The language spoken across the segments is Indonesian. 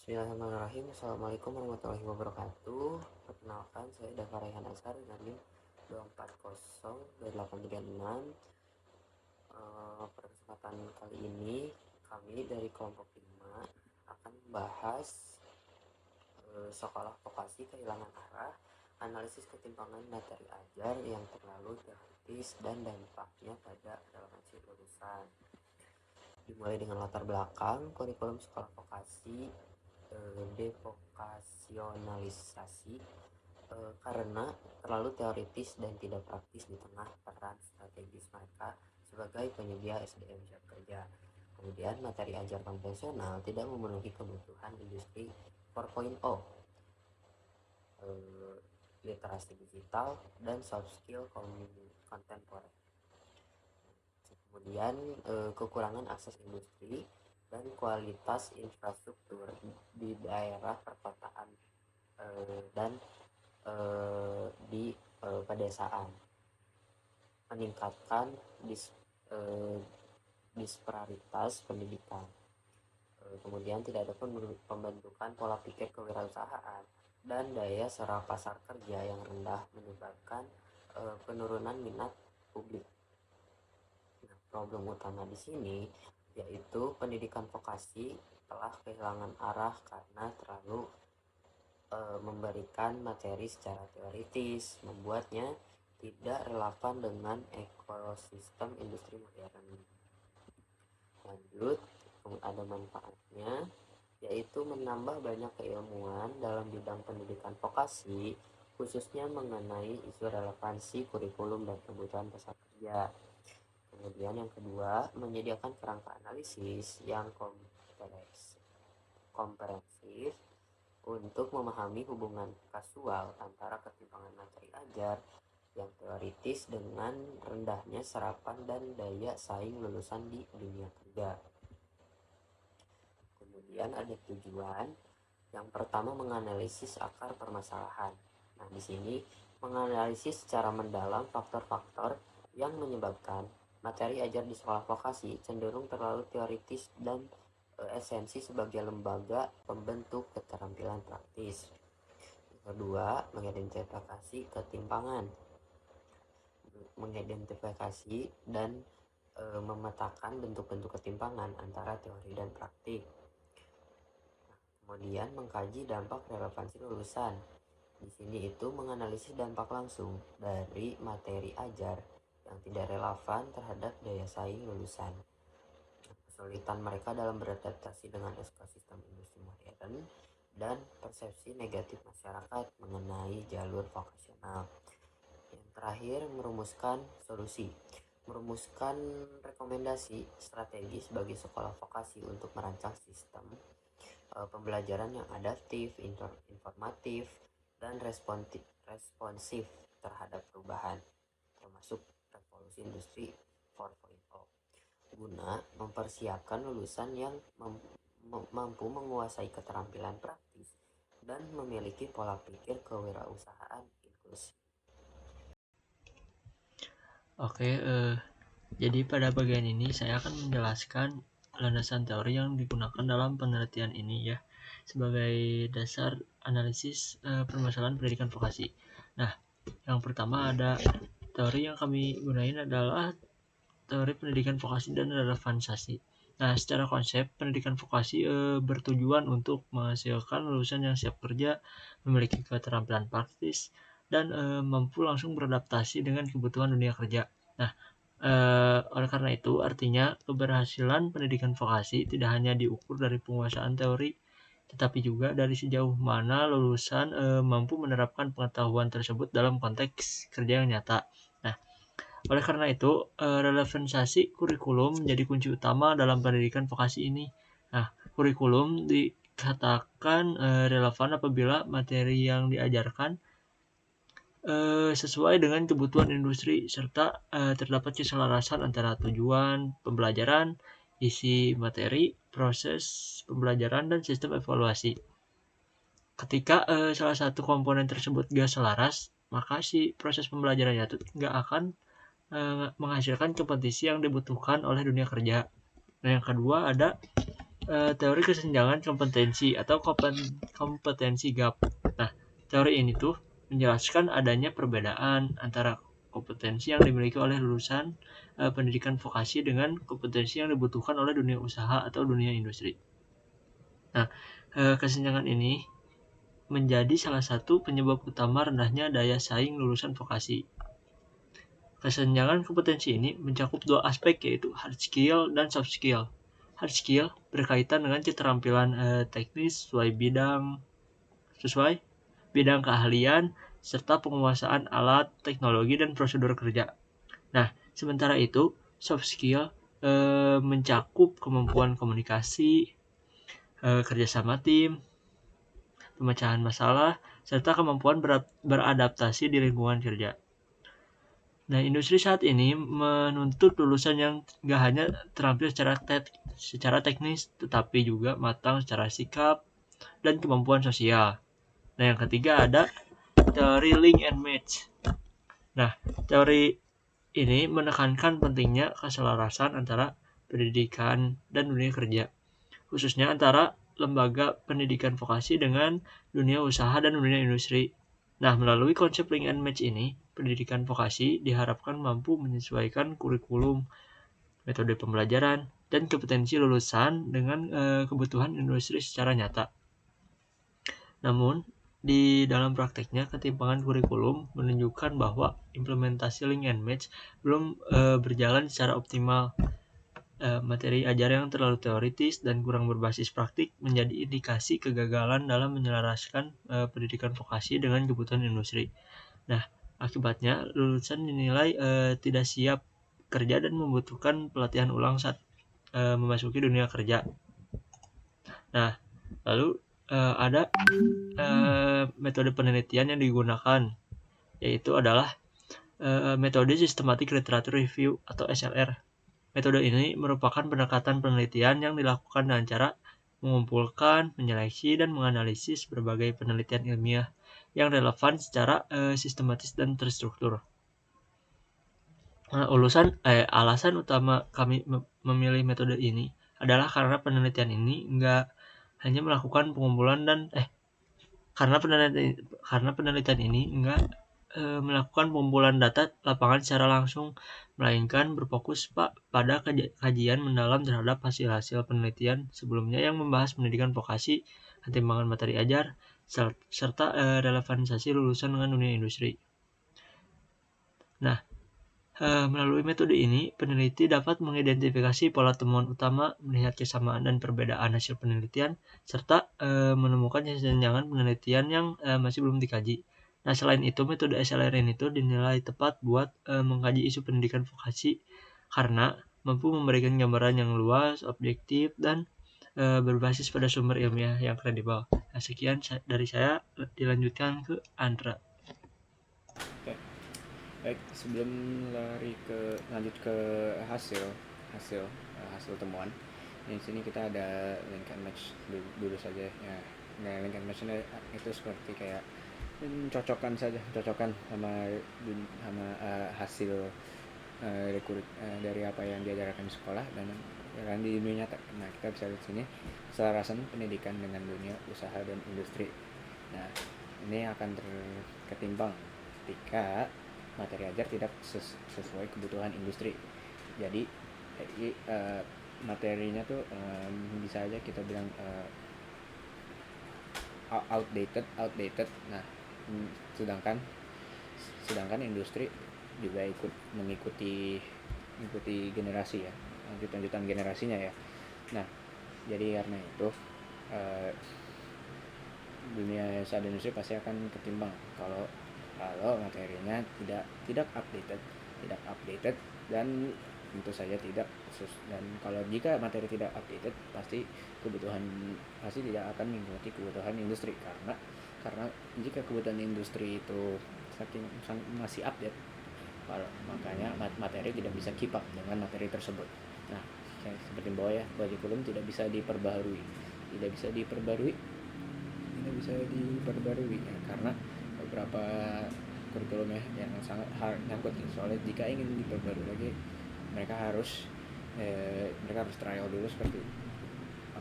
Bismillahirrahmanirrahim. Assalamualaikum warahmatullahi wabarakatuh. Perkenalkan, saya Dava Raihan Azhar dengan NIM 2402836. Pada kesempatan kali ini, kami dari kelompok 5 akan membahas sekolah vokasi kehilangan arah, analisis ketimpangan materi ajar yang terlalu teoritis dan dampaknya pada relevansi lulusan. Dimulai dengan latar belakang kurikulum sekolah vokasi, devokasionalisasi karena terlalu teoritis dan tidak praktis di tengah peran strategis mereka sebagai penyedia SDM siap kerja. Kemudian materi ajar konvensional tidak memenuhi kebutuhan industri 4.0, literasi digital dan soft skill kontemporer. Kemudian kekurangan akses industri dan kualitas infrastruktur di daerah perkotaan dan di pedesaan, meningkatkan disparitas pendidikan. Kemudian tidak ada pembentukan pola pikir kewirausahaan dan daya serap pasar kerja yang rendah menyebabkan penurunan minat publik. Nah, problem utama di sini yaitu pendidikan vokasi telah kehilangan arah karena terlalu memberikan materi secara teoritis, membuatnya tidak relevan dengan ekosistem industri modern. Lanjut, ada manfaatnya, yaitu menambah banyak keilmuan dalam bidang pendidikan vokasi, khususnya mengenai isu relevansi kurikulum dan kebutuhan pasar kerja. Kemudian yang kedua, menyediakan kerangka analisis yang komprehensif untuk memahami hubungan kasual antara ketimpangan materi ajar yang teoritis dengan rendahnya serapan dan daya saing lulusan di dunia kerja. Kemudian ada tujuan. Yang pertama, menganalisis akar permasalahan. Nah, di sini menganalisis secara mendalam faktor-faktor yang menyebabkan materi ajar di sekolah vokasi cenderung terlalu teoritis dan esensi sebagai lembaga pembentuk keterampilan praktis. Kedua, mengidentifikasi ketimpangan, mengidentifikasi dan memetakan bentuk-bentuk ketimpangan antara teori dan praktik. Kemudian mengkaji dampak relevansi lulusan. Di sini itu menganalisis dampak langsung dari materi ajar yang tidak relevan terhadap daya saing lulusan, kesulitan mereka dalam beradaptasi dengan ekosistem industri modern, dan persepsi negatif masyarakat mengenai jalur vokasional. Yang terakhir, merumuskan solusi, merumuskan rekomendasi strategis bagi sekolah vokasi untuk merancang sistem pembelajaran yang adaptif, informatif, dan responsif terhadap perubahan, termasuk revolusi industri 4.0, guna mempersiapkan lulusan yang mampu menguasai keterampilan praktis dan memiliki pola pikir kewirausahaan inklusif. Oke, jadi pada bagian ini saya akan menjelaskan landasan teori yang digunakan dalam penelitian ini ya, sebagai dasar analisis permasalahan pendidikan vokasi. Nah, yang pertama ada teori yang kami gunain adalah teori pendidikan vokasi dan relevansasi. Nah, secara konsep, pendidikan vokasi bertujuan untuk menghasilkan lulusan yang siap kerja, memiliki keterampilan praktis, dan mampu langsung beradaptasi dengan kebutuhan dunia kerja. Nah, oleh karena itu, artinya keberhasilan pendidikan vokasi tidak hanya diukur dari penguasaan teori, tetapi juga dari sejauh mana lulusan mampu menerapkan pengetahuan tersebut dalam konteks kerja yang nyata. Nah, oleh karena itu, relevansasi kurikulum menjadi kunci utama dalam pendidikan vokasi ini. Nah, kurikulum dikatakan relevan apabila materi yang diajarkan sesuai dengan kebutuhan industri serta terdapat keselarasan antara tujuan pembelajaran, isi materi, proses pembelajaran, dan sistem evaluasi. Ketika salah satu komponen tersebut gak selaras, maka si proses pembelajarannya itu gak akan menghasilkan kompetisi yang dibutuhkan oleh dunia kerja. Nah, yang kedua ada teori kesenjangan kompetensi atau kompetensi gap. Nah, teori ini tuh menjelaskan adanya perbedaan antara kompetensi yang dimiliki oleh lulusan pendidikan vokasi dengan kompetensi yang dibutuhkan oleh dunia usaha atau dunia industri. Nah, kesenjangan ini menjadi salah satu penyebab utama rendahnya daya saing lulusan vokasi. Kesenjangan kompetensi ini mencakup dua aspek, yaitu hard skill dan soft skill. Hard skill berkaitan dengan keterampilan teknis sesuai bidang keahlian serta penguasaan alat, teknologi, dan prosedur kerja. Nah, sementara itu soft skill mencakup kemampuan komunikasi, kerjasama tim, pemecahan masalah, serta kemampuan beradaptasi di lingkungan kerja. Nah, industri saat ini menuntut lulusan yang gak hanya terampil secara teknis, tetapi juga matang secara sikap dan kemampuan sosial. Nah, yang ketiga ada teori link and match. Nah, teori ini menekankan pentingnya keselarasan antara pendidikan dan dunia kerja, khususnya antara lembaga pendidikan vokasi dengan dunia usaha dan dunia industri. Nah, melalui konsep link and match ini, pendidikan vokasi diharapkan mampu menyesuaikan kurikulum, metode pembelajaran, dan kompetensi lulusan dengan kebutuhan industri secara nyata. Namun, di dalam prakteknya, ketimpangan kurikulum menunjukkan bahwa implementasi link and match belum berjalan secara optimal. Materi ajar yang terlalu teoritis dan kurang berbasis praktik menjadi indikasi kegagalan dalam menyelaraskan pendidikan vokasi dengan kebutuhan industri. Nah, akibatnya lulusan dinilai tidak siap kerja dan membutuhkan pelatihan ulang saat memasuki dunia kerja. Nah, lalu ada metode penelitian yang digunakan, yaitu adalah metode Systematic Literature Review atau SLR. Metode ini merupakan pendekatan penelitian yang dilakukan dengan cara mengumpulkan, menyeleksi, dan menganalisis berbagai penelitian ilmiah yang relevan secara sistematis dan terstruktur. Alasan utama kami memilih metode ini adalah karena penelitian ini nggak hanya melakukan pengumpulan karena penelitian ini nggak melakukan pengumpulan data lapangan secara langsung, melainkan berfokus pada kajian mendalam terhadap hasil-hasil penelitian sebelumnya yang membahas pendidikan vokasi, ketimpangan materi ajar, serta relevansasi lulusan dengan dunia industri. Nah, melalui metode ini, peneliti dapat mengidentifikasi pola temuan utama, melihat kesamaan dan perbedaan hasil penelitian, serta menemukan kesenjangan penelitian yang masih belum dikaji. Nah, selain itu, metode SLR ini dinilai tepat buat mengkaji isu pendidikan vokasi karena mampu memberikan gambaran yang luas, objektif, dan berbasis pada sumber ilmiah yang kredibel. Nah, sekian dari saya, dilanjutkan ke Andra. Oke. Baik, sebelum lanjut ke hasil temuan, di sini kita ada link and match dulu saja ya. Nah, link and match itu seperti kayak cocokkan sama hasil dari apa yang diajarkan di sekolah dan di dunia nyata. Nah, kita bisa lihat sini selarasan pendidikan dengan dunia usaha dan industri. Nah, ini akan ketimbang ketika materi ajar tidak sesuai kebutuhan industri. Jadi materinya tuh bisa aja kita bilang outdated. Nah, sedangkan industri juga ikut mengikuti generasi ya, lanjutan generasinya ya. Nah, jadi karena itu dunia usaha dan industri pasti akan ketimbang kalau materinya tidak updated dan tentu saja tidak khusus. Dan kalau jika materi tidak updated, pasti tidak akan mengikuti kebutuhan industri karena jika kebutuhan industri itu masih update, makanya materi tidak bisa keep up dengan materi tersebut. Nah, seperti bawah ya, kurikulum tidak bisa diperbarui ya, karena beberapa kurikulum yang sangat hard nyangkut. Soalnya jika ingin diperbarui lagi, mereka harus trial dulu seperti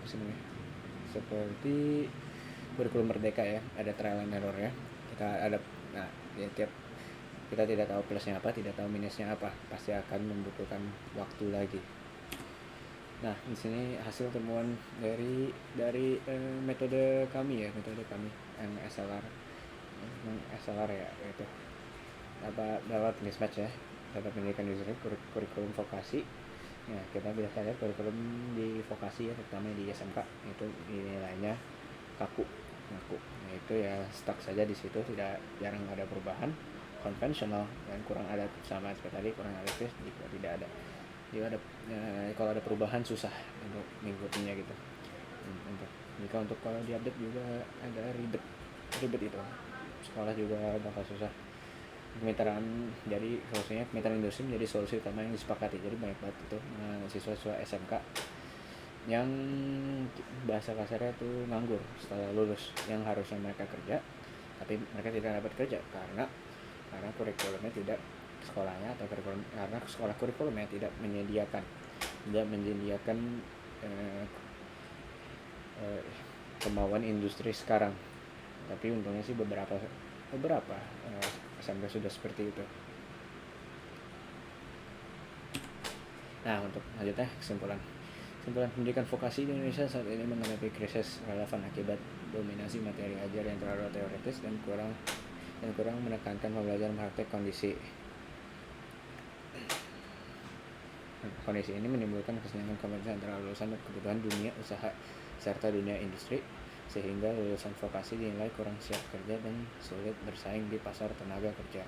apa sih namanya, seperti kurikulum merdeka ya, ada trial and error ya, kita ada, nah ya, tiap kita tidak tahu plusnya apa, tidak tahu minusnya apa, pasti akan membutuhkan waktu lagi. Nah, di sini hasil temuan dari metode kami yang SLR, ya, itu dapat mismatch ya, dapat pendidikan user kurikulum vokasi. Nah, kita bisa lihat kurikulum di vokasi ya, terutama di SMK itu nilainya kaku. Nah, itu ya stuck saja di situ, jarang ada perubahan, konvensional dan kurang adaptif, sama seperti tadi kurang adaptif, jika tidak ada kalau ada perubahan susah untuk mengikutinya gitu. Untuk kalau diupdate juga agak ribet itu, sekolah juga bakal susah. Jadi solusinya kemitraan industri menjadi solusi utama yang disepakati. Jadi banyak banget itu siswa-siswa SMK yang bahasa kasarnya tuh nganggur setelah lulus, yang harusnya mereka kerja tapi mereka tidak dapat kerja karena kurikulumnya tidak, sekolahnya atau karena sekolah kurikulumnya tidak menyediakan kemauan industri sekarang. Tapi untungnya sih beberapa SMK sudah seperti itu. Nah, untuk lanjutnya kesimpulan pendidikan vokasi di Indonesia saat ini menghadapi krisis relevan akibat dominasi materi ajar yang terlalu teoritis dan kurang menekankan pembelajaran praktek. Kondisi ini menimbulkan kesenjangan kompetisi antara lulusan dan kebutuhan dunia usaha serta dunia industri, sehingga lulusan vokasi dinilai kurang siap kerja dan sulit bersaing di pasar tenaga kerja.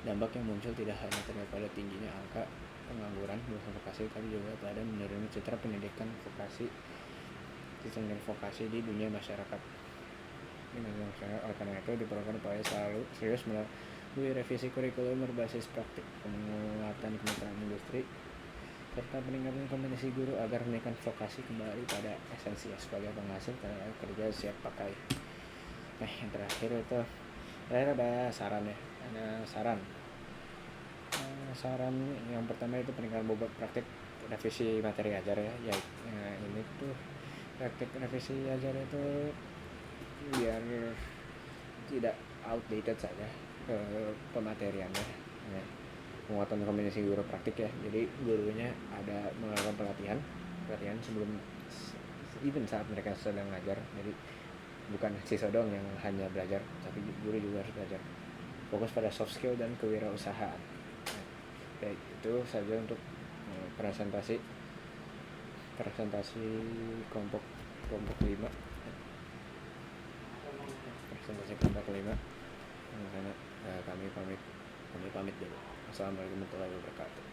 Dampak yang muncul tidak hanya terlihat pada tingginya angka pengangguran lulusan vokasi, tapi juga pada menurunnya citra pendidikan vokasi di dunia masyarakat. Oleh karena itu diperlukan upaya serius melalui revisi kurikulum berbasis praktik, penguatan kemitraan industri, serta peningkatan kompetensi guru agar pendidikan vokasi kembali pada esensi sebagai penghasil tenaga kerja siap pakai. Nah, yang terakhir ada saran ya, saran yang pertama itu peningkatan bobot praktik revisi materi ajar ya, ini tuh praktik revisi ajar itu biar tidak outdated saja pemateriannya. Penguatan kompetensi guru praktik ya, jadi gurunya ada melakukan pelatihan sebelum saat mereka sedang mengajar, jadi bukan siswa doang yang hanya belajar, tapi guru juga harus belajar, fokus pada soft skill dan kewirausahaan. Ya, itu saja untuk presentasi kelompok 5. Kami pamit dulu. Assalamualaikum warahmatullahi wabarakatuh.